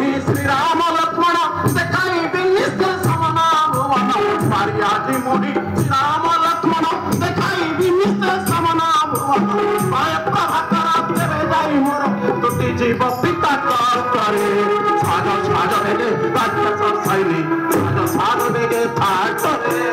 मुहि श्री राम लक्ष्मण देखाई विनिष्ठ समना भुवन मारियाजी मुहि श्री राम लक्ष्मण देखाई विनिष्ठ समना भुवन पाय प्रभाकर तेरे जाई मोर तुति जीव पिता करे साज साज देगे राज्य सैनी साज साज देगे फाटरे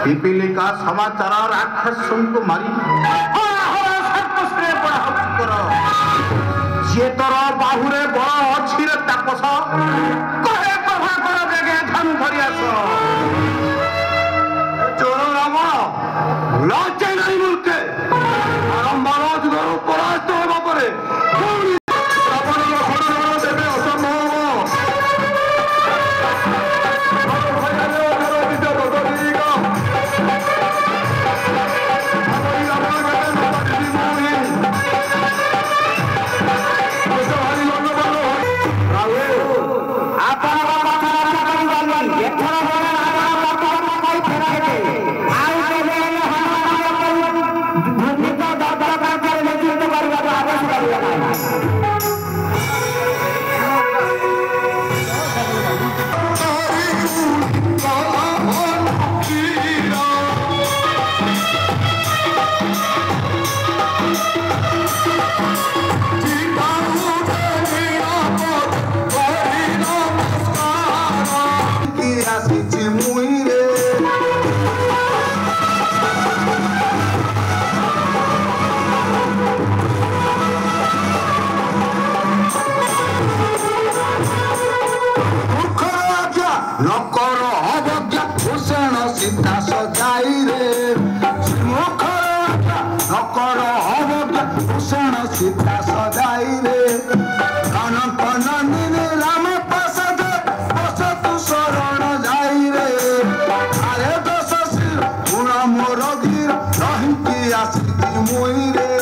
पिपीलिका समाचार राक्षस को मारी जे तोर बाहुरे बड़ अच्छी तापस कहे प्रभाकर बेगे धन धरी आस चोर राम लज्जा नहीं मुल्के आरंभ युग परास्त होगा परे सीता सजाई रे कन कन राम प्रसाद बस तू शरण जाई रे अरे दस सिर गुण मोर गिर रही आसी मुई रे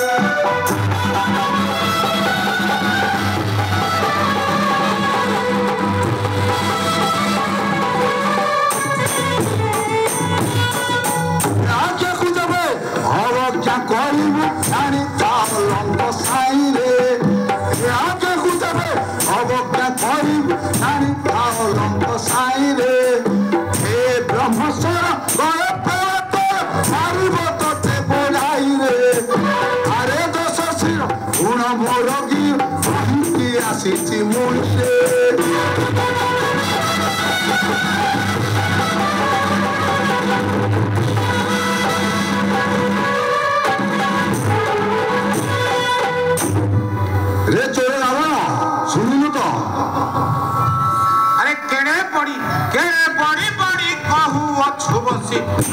City Munche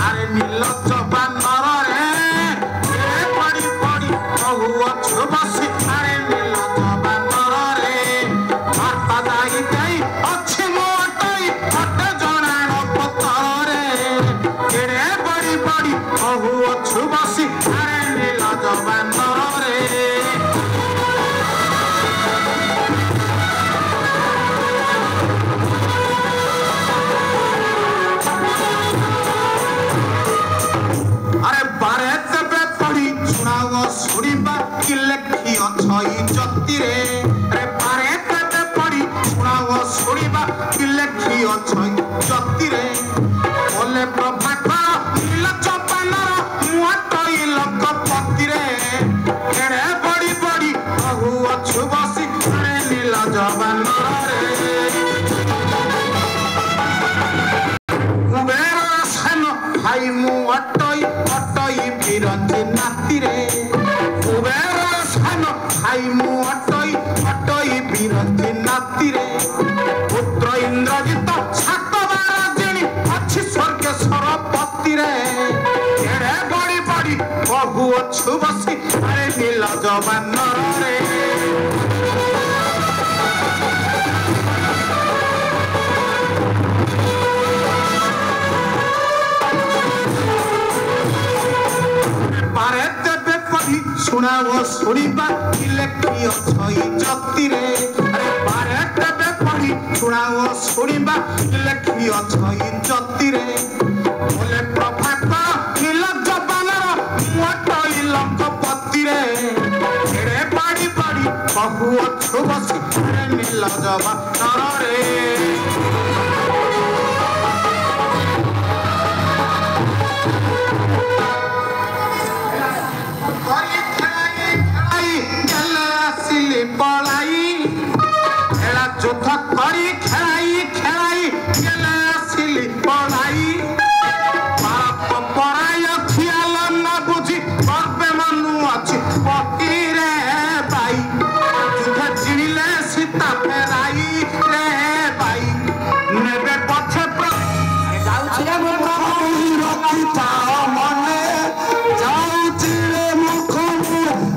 আরে নির্লজ্জ বান্দর রে পড়ি পড়ি বহু অছু বসি আরে নির্লজ্জ বান্দর রে বার্তা যাইতেই অছি মোটই হতে জনাণ পতর রে কেড়ে পড়ি পড়ি বহু অছু বসি আরে নির্লজ্জ বান্দর রে আরে বারে দেবে পড়ি শুনাও শুনিবা কি লেখি অছই জতিরে আরে বারে দেবে পড়ি শুনাও শুনিবা কি লেখি অছই জতিরে বলে প্রভাকর নীল চপানর মুহতই লোকপতিরে এড়ে বড়ি বড়ি বহু অছু বসি আরে নীল জবানর রে কুবের সেন ভাই মু অটই অটই বিরঞ্জি নাতিরে কুবের সেন ভাই মু অটই অটই বিরঞ্জি নাতিরে পুত্র ইন্দ্রজিৎ সাতবার জেনি ଅଛି ସ୍ୱର୍ଗେଶ୍ୱର ପତିରେ ଏଡ଼େ ବଡ଼ି ବଡ଼ି ବହୁ ଅଛୁ ବସି ଆରେ ନୀଳ ଜବାନରେ ପାରେ ଦେବେ ପଢ଼ି ଶୁଣାବ ଶୁଣିବା କି ଲେଖି ଅଛଇ ଜତିରେ ଆରେ ପାରେ ଦେବେ ପଢ଼ି ଶୁଣାବ ଶୁଣିବା କି ଲେଖି ଅଛଇ ଜତିରେ ବୋଲେ ପ୍ରଭାତ ନୀଳ ଜବାନର ମୋଟଇ ଲଙ୍କପତିରେ ଏଡ଼େ ପାଡ଼ି ପାଡ଼ି ବହୁ ଅଛୁ ବସି ଆରେ ନୀଳ ଜବାନରରେ পড়াই খেলা যুদ্ধ করি খেলাই খেলাই গেলে আসিলি পড়াই বাপ পড়াই খিয়াল না বুঝি গর্বে মানু আছে পকিরে বাই যুদ্ধ চিড়িলে সীতা ফেরাই রে বাই নেবে পথে যাଉଛି রক্ষিতা মনে যাଉଛି রে মুখ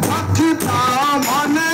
রক্ষিতা মনে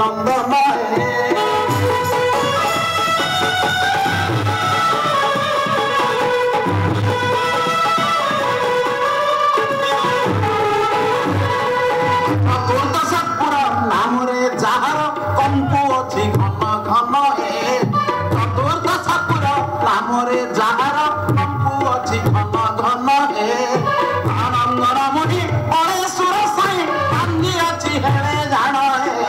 নন্দন হে চতুর্দশপুর নামরে যাহার কম্পু অছি ঘন ঘন হে চতুর্দশপুর নামরে যাহার কম্পু অছি ঘন ঘন হে আনন্দরমণি পরেশ্বর সাই কান্দি অছি হেলে জাণ হে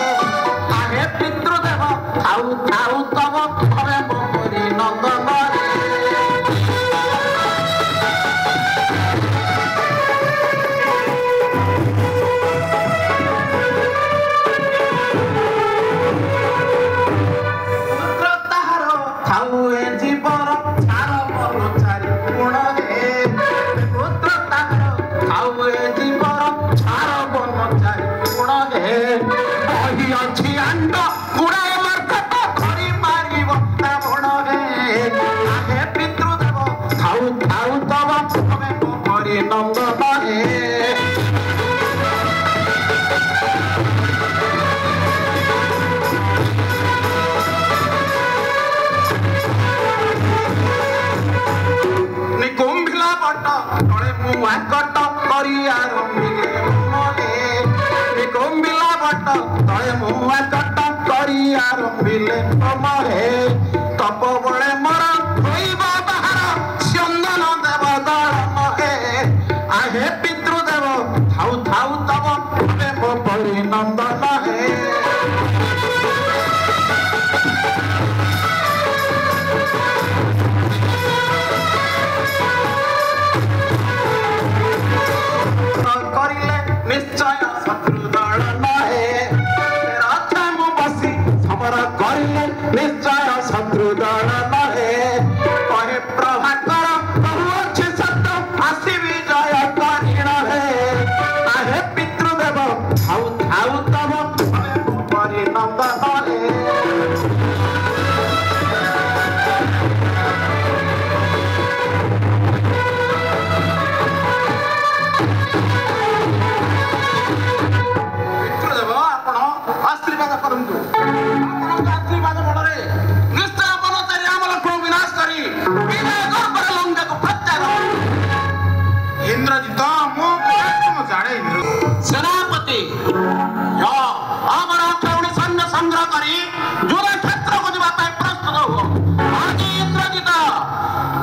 আগে পিতৃদেব খাউ খাউ তব ঘরে বকরি নন্দন তপ বলে মর হইব তাহার চন্দন দেব দলন হে আহে পিতৃদেব থাউ থাউ তব দেব পরিনন্দন হে করিলে নিশ্চয় শত্রু দলন হে রথে মু বসি সমর করিলে নিশ্চয় শত্রু দলন হে কহে প্রভাকর প্রভু আছে সত্য আসিবি জয় করিণ হে আহে পিতৃদেব থাউ থাউ তব পরিনন্দন হে सेनापति आमर अक्षौणी सैन्य संग्रह करी युद्ध क्षेत्र को जावाई प्रस्तुत हो आज इंद्रजित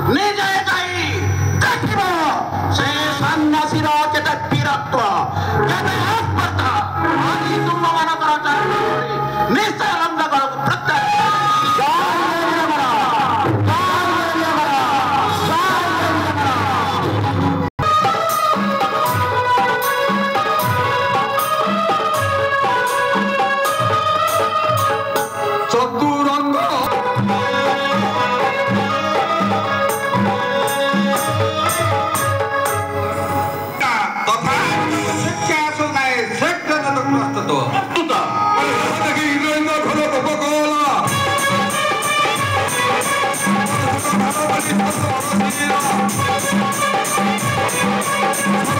निजे जाई देखिब से सन्यासीर केते वीरत्व केते अस्पर्धा आज तुम मानकर चाहे निश्चय लंघन प्रत्यय Thank you.